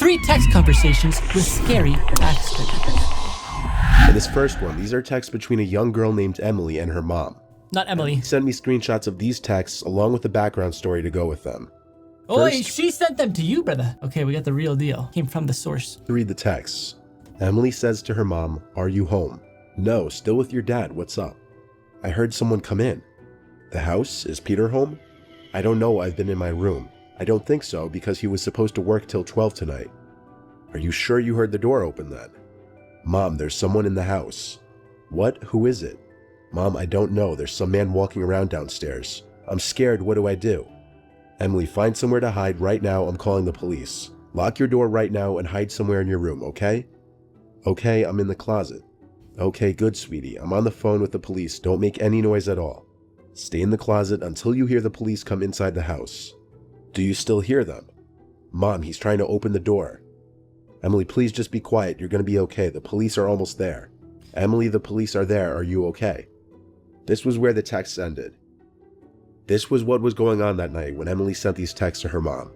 3 text conversations with scary backstories. In this first one, these are texts between a young girl named Emily and her mom. Not Emily. Send me screenshots of these texts along with the background story to go with them. Oh, she sent them to you, brother. Okay, we got the real deal. Came from the source. To read the texts. Emily says to her mom, "Are you home?" "No, still with your dad. What's up?" "I heard someone come in." "The house? Is Peter home?" "I don't know. I've been in my room." "I don't think so because he was supposed to work till 12 tonight." "Are you sure you heard the door open then?" "Mom, there's someone in the house." "What? Who is it?" "Mom, I don't know. There's some man walking around downstairs. I'm scared. What do I do?" "Emily, find somewhere to hide right now. I'm calling the police. Lock your door right now and hide somewhere in your room, okay?" "Okay, I'm in the closet." "Okay, good, sweetie. I'm on the phone with the police. Don't make any noise at all. Stay in the closet until you hear the police come inside the house." "Do you still hear them?" "Mom, he's trying to open the door." "Emily, please just be quiet. You're going to be okay. The police are almost there." "Emily, the police are there. Are you okay?" This was where the texts ended. This was what was going on that night when Emily sent these texts to her mom.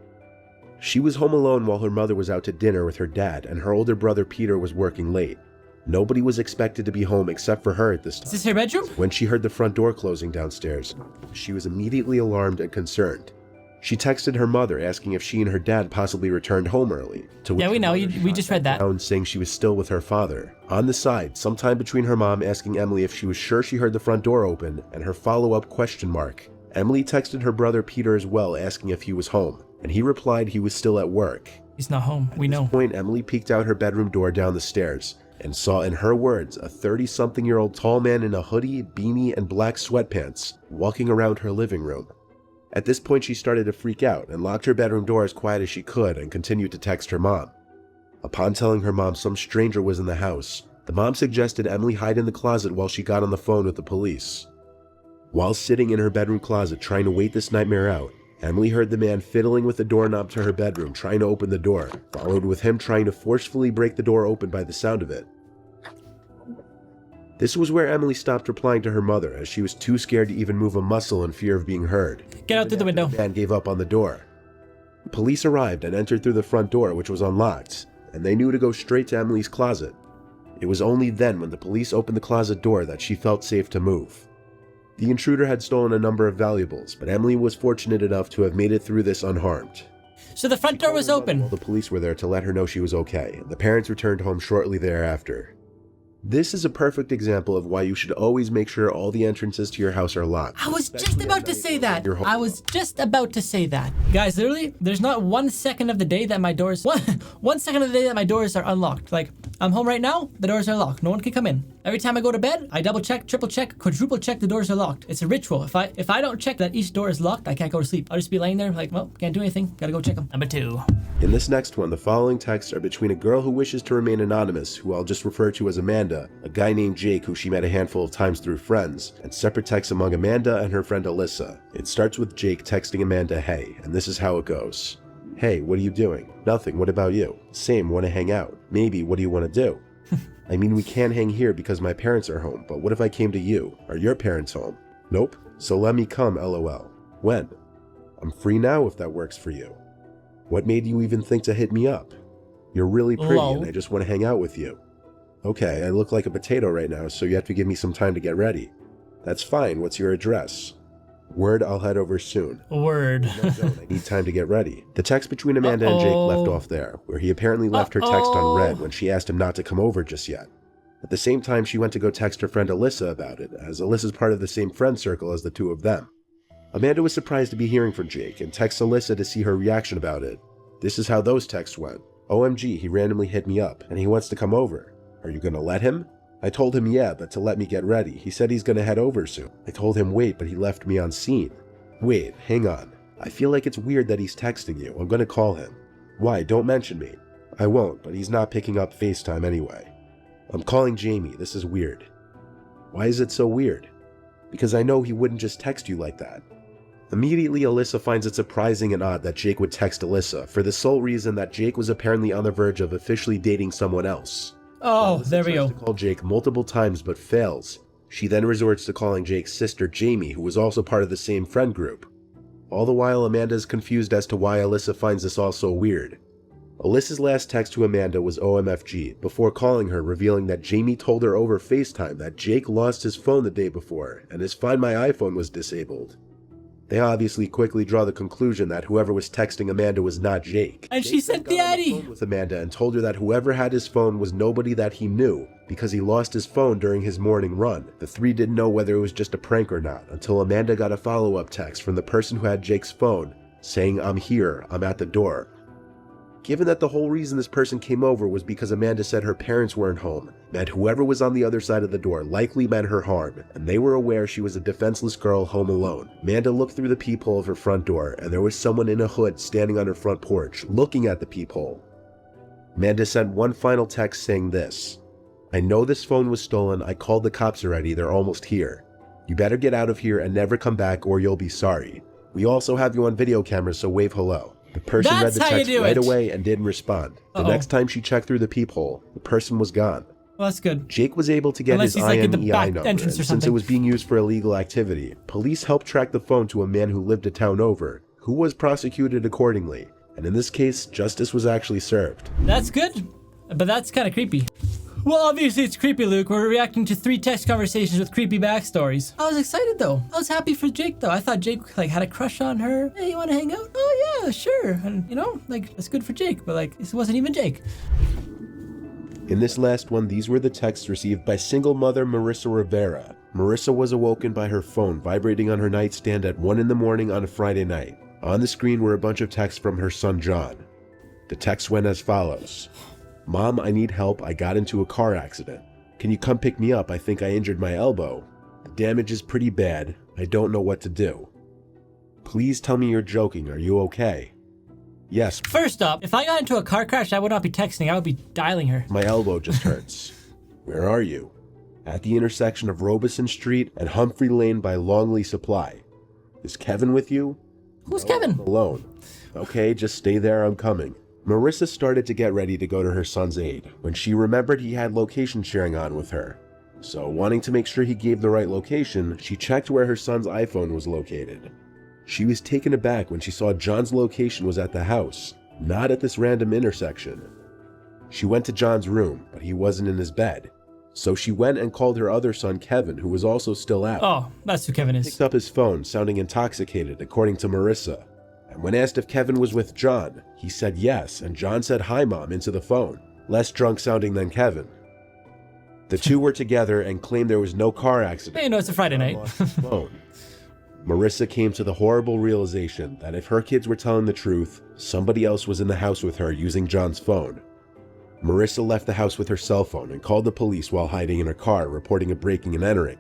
She was home alone while her mother was out to dinner with her dad, and her older brother Peter was working late. Nobody was expected to be home except for her at this time. Is this her bedroom? When she heard the front door closing downstairs, she was immediately alarmed and concerned. She texted her mother asking if she and her dad possibly returned home early. Yeah, we know. We just read that. Saying she was still with her father. On the side, sometime between her mom asking Emily if she was sure she heard the front door open and her follow-up question mark, Emily texted her brother Peter as well asking if he was home, and he replied he was still at work. He's not home. We know. At this point, Emily peeked out her bedroom door down the stairs and saw, in her words, a 30-something-year-old tall man in a hoodie, beanie, and black sweatpants walking around her living room. At this point, she started to freak out and locked her bedroom door as quiet as she could and continued to text her mom. Upon telling her mom some stranger was in the house, the mom suggested Emily hide in the closet while she got on the phone with the police. While sitting in her bedroom closet trying to wait this nightmare out, Emily heard the man fiddling with the doorknob to her bedroom trying to open the door, followed with him trying to forcefully break the door open by the sound of it. This was where Emily stopped replying to her mother, as she was too scared to even move a muscle in fear of being heard. Get out through the window. The man gave up on the door. Police arrived and entered through the front door, which was unlocked, and they knew to go straight to Emily's closet. It was only then, when the police opened the closet door, that she felt safe to move. The intruder had stolen a number of valuables, but Emily was fortunate enough to have made it through this unharmed. So the front door was open. The police were there to let her know she was okay, and the parents returned home shortly thereafter. This is a perfect example of why you should always make sure all the entrances to your house are locked. I was just about to say that. Guys, literally, there's not 1 second of the day that my doors... One second of the day that my doors are unlocked. Like, I'm home right now, the doors are locked. No one can come in. Every time I go to bed, I double check, triple check, quadruple check the doors are locked. It's a ritual. If I don't check that each door is locked, I can't go to sleep. I'll just be laying there like, well, can't do anything. Gotta go check them. Number 2. In this next one, the following texts are between a girl who wishes to remain anonymous, who I'll just refer to as Amanda, a guy named Jake who she met a handful of times through friends, and separate texts among Amanda and her friend Alyssa. It starts with Jake texting Amanda, "Hey," and this is how it goes. "Hey, what are you doing?" "Nothing, what about you?" "Same, want to hang out." "Maybe, what do you want to do?" "I mean, we can't hang here because my parents are home, but what if I came to you? Are your parents home?" "Nope." "So let me come, lol." "When?" "I'm free now if that works for you." "What made you even think to hit me up?" "You're really pretty and I just want to hang out with you." "Okay, I look like a potato right now, so you have to give me some time to get ready." "That's fine, what's your address?" "Word, I'll head over soon." Word. "No, don't. I need time to get ready." The text between Amanda and Jake left off there, where he apparently left her text unread when she asked him not to come over just yet. At the same time, she went to go text her friend Alyssa about it, as Alyssa's part of the same friend circle as the two of them. Amanda was surprised to be hearing from Jake and texts Alyssa to see her reaction about it. This is how those texts went. "OMG, he randomly hit me up, and he wants to come over. Are you gonna let him?" "I told him yeah, but to let me get ready. He said he's gonna head over soon." "I told him wait, but he left me on scene." "Wait, hang on. I feel like it's weird that he's texting you. I'm gonna call him." "Why? Don't mention me." "I won't, but he's not picking up FaceTime anyway." "I'm calling Jamie. This is weird." "Why is it so weird?" "Because I know he wouldn't just text you like that." Immediately, Alyssa finds it surprising and odd that Jake would text Alyssa, for the sole reason that Jake was apparently on the verge of officially dating someone else. Oh, Alyssa there we go. tries to call Jake multiple times but fails. She then resorts to calling Jake's sister Jamie, who was also part of the same friend group. All the while, Amanda is confused as to why Alyssa finds this all so weird. Alyssa's last text to Amanda was OMFG, before calling her, revealing that Jamie told her over FaceTime that Jake lost his phone the day before, and his Find My iPhone was disabled. They obviously quickly draw the conclusion that whoever was texting Amanda was not Jake. And Jake she said, "Daddy!" with Amanda and told her that whoever had his phone was nobody that he knew, because he lost his phone during his morning run. The three didn't know whether it was just a prank or not, until Amanda got a follow-up text from the person who had Jake's phone, saying, "I'm here, I'm at the door." Given that the whole reason this person came over was because Amanda said her parents weren't home, meant whoever was on the other side of the door likely meant her harm, and they were aware she was a defenseless girl home alone. Amanda looked through the peephole of her front door, and there was someone in a hood standing on her front porch, looking at the peephole. Amanda sent one final text saying this: "I know this phone was stolen, I called the cops already, they're almost here. You better get out of here and never come back or you'll be sorry. We also have you on video camera, so wave hello." The person read the text right away and didn't respond. The next time she checked through the peephole, the person was gone. Well, that's good. Jake was able to get his IMEI number, and entrance or since it was being used for illegal activity, police helped track the phone to a man who lived a town over, who was prosecuted accordingly. And in this case, justice was actually served. That's good, but that's kind of creepy. Well, obviously it's creepy, Luke. We're reacting to 3 text conversations with creepy backstories. I was excited, though. I was happy for Jake, though. I thought Jake, had a crush on her. Hey, you want to hang out? Oh, yeah, sure. And, that's good for Jake, but, this wasn't even Jake. In this last one, these were the texts received by single mother Marissa Rivera. Marissa was awoken by her phone vibrating on her nightstand at 1 in the morning on a Friday night. On the screen were a bunch of texts from her son, John. The text went as follows: "Mom, I need help. I got into a car accident. Can you come pick me up? I think I injured my elbow. The damage is pretty bad. I don't know what to do. Please tell me you're joking. Are you okay? Yes. First up, if I got into a car crash, I would not be texting. I would be dialing her. My elbow just hurts. Where are you? At the intersection of Robeson Street and Humphrey Lane by Longley Supply. Is Kevin with you? Who's Kevin? I'm alone. Okay, just stay there. I'm coming." Marissa started to get ready to go to her son's aid when she remembered he had location sharing on with her. So, wanting to make sure he gave the right location, she checked where her son's iPhone was located. She was taken aback when she saw John's location was at the house, not at this random intersection. She went to John's room, but he wasn't in his bed. So she went and called her other son, Kevin, who was also still out. Oh, that's who Kevin is. He picked up his phone, sounding intoxicated, according to Marissa. And when asked if Kevin was with John, he said yes, and John said "Hi, Mom" into the phone, less drunk sounding than Kevin. The two were together and claimed there was no car accident. Hey, it's a Friday night. Phone. Marissa came to the horrible realization that if her kids were telling the truth, somebody else was in the house with her using John's phone. Marissa left the house with her cell phone and called the police while hiding in her car, reporting a breaking and entering.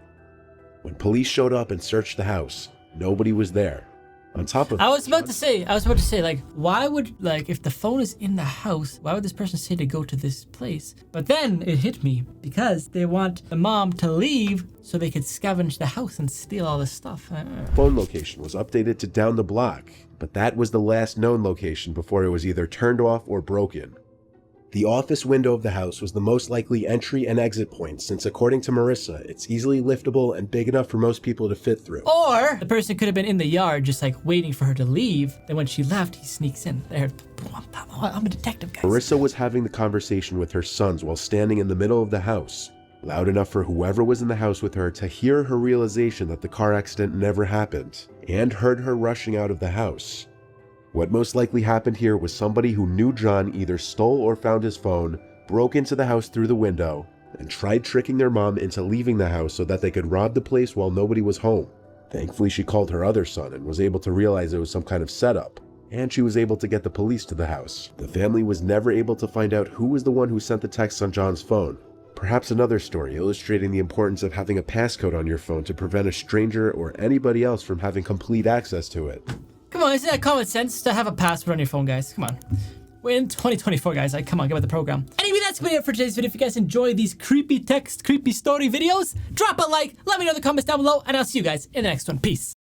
When police showed up and searched the house, nobody was there. On top of I was about to say, why would, if the phone is in the house, why would this person say to go to this place? But then it hit me, because they want the mom to leave so they could scavenge the house and steal all this stuff. Phone location was updated to down the block, but that was the last known location before it was either turned off or broken. The office window of the house was the most likely entry and exit point, since according to Marissa, it's easily liftable and big enough for most people to fit through. Or the person could have been in the yard just waiting for her to leave. Then when she left, he sneaks in. There, I'm a detective, guys. Marissa was having the conversation with her sons while standing in the middle of the house, loud enough for whoever was in the house with her to hear her realization that the car accident never happened, and heard her rushing out of the house. What most likely happened here was somebody who knew John either stole or found his phone, broke into the house through the window, and tried tricking their mom into leaving the house so that they could rob the place while nobody was home. Thankfully, she called her other son and was able to realize it was some kind of setup, and she was able to get the police to the house. The family was never able to find out who was the one who sent the text on John's phone. Perhaps another story illustrating the importance of having a passcode on your phone to prevent a stranger or anybody else from having complete access to it. Come on, isn't that common sense to have a password on your phone, guys? Come on. We're in 2024, guys. Come on, get with the program. Anyway, that's gonna be it for today's video. If you guys enjoy these creepy text, creepy story videos, drop a like, let me know in the comments down below, and I'll see you guys in the next one. Peace.